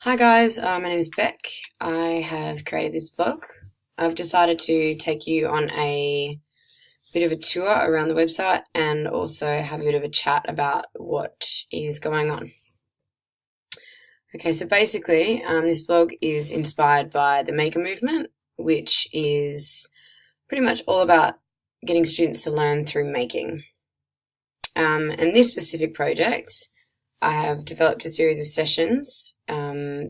Hi guys, my name is Beck. I have created this blog. I've decided to take you on a bit of a tour around the website and also have a bit of a chat about what is going on. Okay, so basically this blog is inspired by the Maker movement, which is pretty much all about getting students to learn through making. And this specific project, I have developed a series of sessions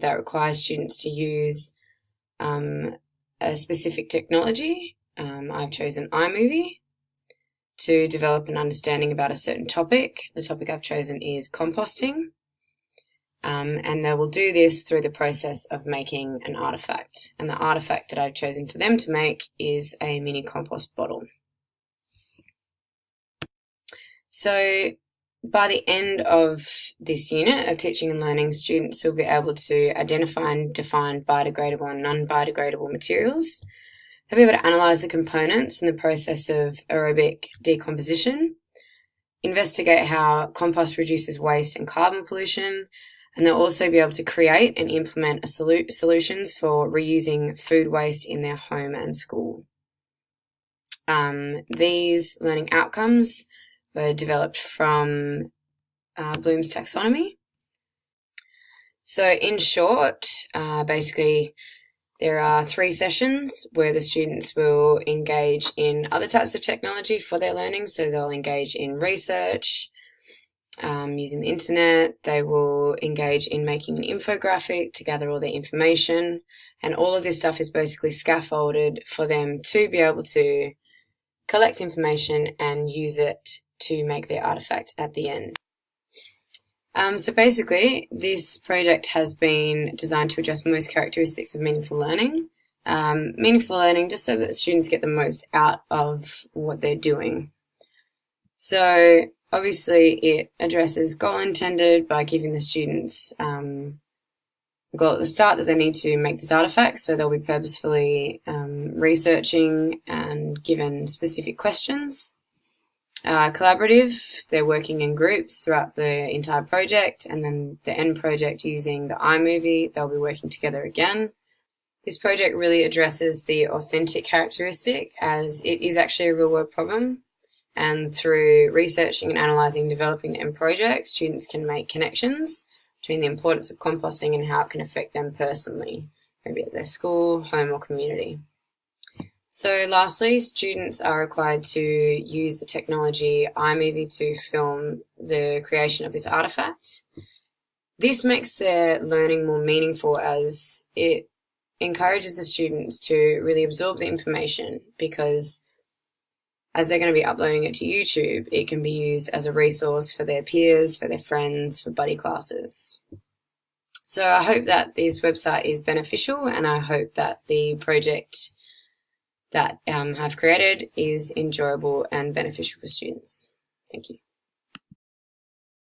that require students to use a specific technology. I've chosen iMovie to develop an understanding about a certain topic. The topic I've chosen is composting. And they will do this through the process of making an artifact. And the artifact that I've chosen for them to make is a mini compost bottle. So by the end of this unit of teaching and learning, students will be able to identify and define biodegradable and non-biodegradable materials. They'll be able to analyse the components and the process of aerobic decomposition, investigate how compost reduces waste and carbon pollution, and they'll also be able to create and implement solutions for reusing food waste in their home and school. These learning outcomes were developed from Bloom's taxonomy. So in short, basically there are 3 sessions where the students will engage in other types of technology for their learning. So they'll engage in research, using the internet. They will engage in making an infographic to gather all their information. And all of this stuff is basically scaffolded for them to be able to collect information and use it to make their artifact at the end. So basically, this project has been designed to address most characteristics of meaningful learning. Meaningful learning just so that students get the most out of what they're doing. So obviously it addresses goal intended by giving the students the goal at the start that they need to make this artifact. So they'll be purposefully researching and given specific questions. Collaborative, they're working in groups throughout the entire project, and then the end project using the iMovie, they'll be working together again. This project really addresses the authentic characteristic, as it is actually a real world problem, and through researching and analysing and developing the end project, students can make connections between the importance of composting and how it can affect them personally, maybe at their school, home or community. So lastly, students are required to use the technology iMovie to film the creation of this artifact. This makes their learning more meaningful as it encourages the students to really absorb the information, because as they're going to be uploading it to YouTube, it can be used as a resource for their peers, for their friends, for buddy classes. So I hope that this website is beneficial, and I hope that the project that I've created is enjoyable and beneficial for students. Thank you.